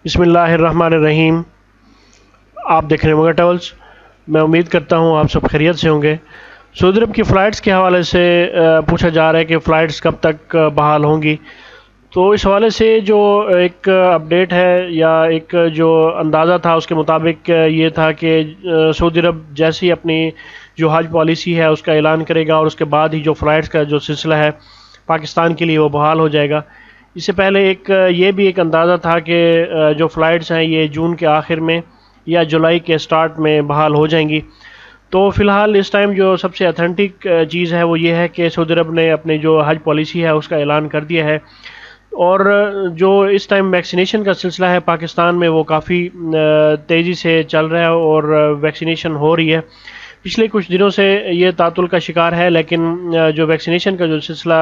بسم اللہ الرحمن الرحیم۔ آپ دیکھ رہے ہیں مغل ٹریولز۔ میں امید کرتا ہوں آپ سب خیریت سے ہوں گے۔ سعودی عرب کی فلائٹس کے حوالے سے پوچھا جا رہا ہے کہ فلائٹس کب تک بحال ہوں گی۔ تو اس حوالے سے جو ایک اپڈیٹ ہے یا ایک جو اندازہ تھا اس کے مطابق یہ تھا کہ سعودی عرب جیسے ہی اپنی جو حج پالیسی ہے اس کا اعلان کرے گا اور اس کے بعد ہی جو فلائٹس کا جو سلسلہ ہے پاکستان کے لیے وہ بحال ہو جائے گا۔ اس سے پہلے یہ بھی ایک اندازہ تھا کہ جو فلائٹس ہیں یہ جون کے آخر میں یا جولائی کے سٹارٹ میں بحال ہو جائیں گی۔ تو فی الحال اس ٹائم جو سب سے اتھینٹک چیز ہے وہ یہ ہے کہ سعودی عرب نے اپنے جو حج پالیسی ہے اس کا اعلان کر دیا ہے، اور جو اس ٹائم ویکسینیشن کا سلسلہ ہے پاکستان میں وہ کافی تیزی سے چل رہا ہے اور ویکسینیشن ہو رہی ہے۔ پچھلے کچھ دنوں سے یہ تعطل کا شکار ہے، لیکن جو ویکسینیشن کا جو سلسلہ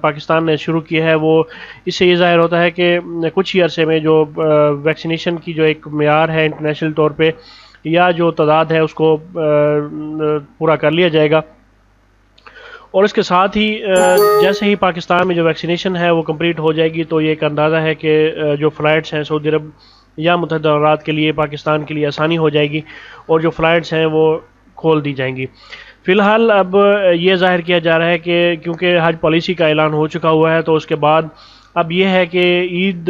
پاکستان نے شروع کیا ہے وہ اس سے یہ ظاہر ہوتا ہے کہ کچھ ہی عرصے میں جو ویکسینیشن کی جو ایک معیار ہے انٹرنیشنل طور پہ یا جو تعداد ہے اس کو پورا کر لیا جائے گا۔ اور اس کے ساتھ ہی جیسے ہی پاکستان میں جو ویکسینیشن ہے وہ کمپلیٹ ہو جائے گی تو یہ ایک اندازہ ہے کہ جو فلائٹس ہیں سعودی عرب یا متحدہ عربات کے لیے پاکستان کے لیے آسانی ہو جائے گی اور جو فلائٹس ہیں وہ کھول دی جائیں گی۔ فی الحال اب یہ ظاہر کیا جا رہا ہے کہ کیونکہ حج پالیسی کا اعلان ہو چکا ہوا ہے تو اس کے بعد اب یہ ہے کہ عید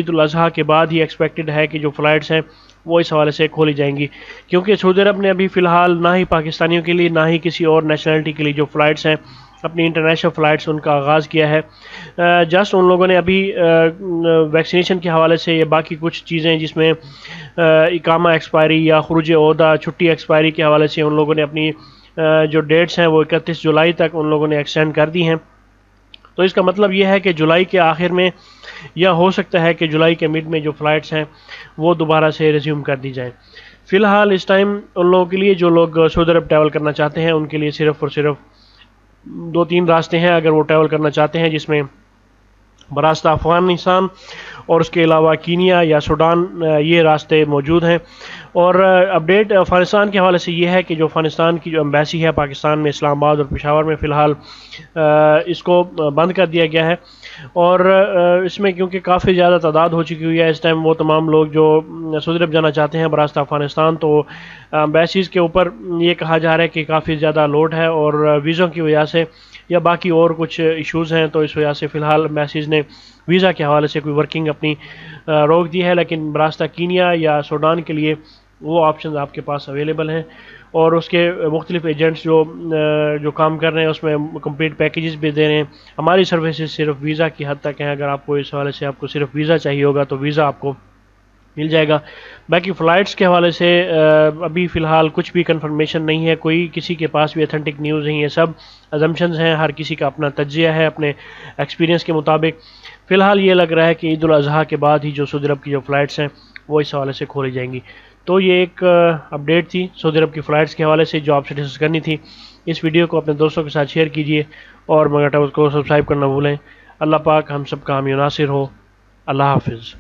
الاضحیٰ کے بعد ہی ایکسپیکٹڈ ہے کہ جو فلائٹس ہیں وہ اس حوالے سے کھولی جائیں گی، کیونکہ سعودی عرب نے ابھی فی الحال نہ ہی پاکستانیوں کے لیے نہ ہی کسی اور نیشنلٹی کے لیے جو فلائٹس ہیں اپنی انٹرنیشنل فلائٹس ان کا آغاز کیا ہے۔ جسٹ ان لوگوں نے ابھی ویکسینیشن کے حوالے سے یہ باقی کچھ چیزیں جس میں اقامہ ایکسپائری یا خروج عہدہ چھٹی ایکسپائری کے حوالے سے ان لوگوں نے اپنی جو ڈیٹس ہیں وہ 31 جولائی تک ان لوگوں نے ایکسٹینڈ کر دی ہیں۔ تو اس کا مطلب یہ ہے کہ جولائی کے آخر میں یا ہو سکتا ہے کہ جولائی کے مڈ میں جو فلائٹس ہیں وہ دوبارہ سے ریزیوم کر دی جائیں۔ فی الحال اس ٹائم ان لوگوں کے لیے جو لوگ سعودی عرب ٹریول کرنا چاہتے ہیں ان کے لیے صرف اور صرف 2-3 راستے ہیں اگر وہ ٹریول کرنا چاہتے ہیں، جس میں براستہ افغانستان اور اس کے علاوہ کینیا یا سوڈان یہ راستے موجود ہیں۔ اور اپڈیٹ افغانستان کے حوالے سے یہ ہے کہ جو افغانستان کی جو ایمبیسی ہے پاکستان میں اسلام آباد اور پشاور میں فی الحال اس کو بند کر دیا گیا ہے، اور اس میں کیونکہ کافی زیادہ تعداد ہو چکی ہوئی ہے اس ٹائم وہ تمام لوگ جو سعودی عرب جانا چاہتے ہیں براستہ افغانستان، تو ایمبیسیز کے اوپر یہ کہا جا رہا ہے کہ کافی زیادہ لوڈ ہے اور ویزوں کی وجہ سے یا باقی اور کچھ ایشوز ہیں، تو اس وجہ سے فی الحال ایمبیسیز نے ویزا کے حوالے سے کوئی ورکنگ اپنی روک دی ہے، لیکن براستہ کینیا یا سوڈان کے لیے وہ آپشنز آپ کے پاس اویلیبل ہیں، اور اس کے مختلف ایجنٹس جو کام کر رہے ہیں اس میں کمپلیٹ پیکیجز بھی دے رہے ہیں۔ ہماری سروسز صرف ویزا کی حد تک ہیں، اگر آپ کو اس حوالے سے آپ کو صرف ویزا چاہیے ہوگا تو ویزا آپ کو مل جائے گا۔ باقی فلائٹس کے حوالے سے ابھی فی الحال کچھ بھی کنفرمیشن نہیں ہے، کوئی کسی کے پاس بھی اتھینٹک نیوز نہیں ہے، سب ازمپشنز ہیں، ہر کسی کا اپنا تجزیہ ہے اپنے ایکسپیرینس کے مطابق۔ فی الحال یہ لگ رہا ہے کہ عید الاضحیٰ کے بعد ہی جو سعودی عرب کی جو فلائٹس ہیں وہ اس حوالے سے کھولی جائیں گی۔ تو یہ ایک اپڈیٹ تھی سعودی عرب کی فلائٹس کے حوالے سے جو آپ سے ڈسکس کرنی تھی۔ اس ویڈیو کو اپنے دوستوں کے ساتھ شیئر کیجیے اور مغل ٹریولز کو سبسکرائب کرنا بھولیں۔ اللہ پاک ہم سب کا حامی و ناصر ہو۔ اللہ حافظ۔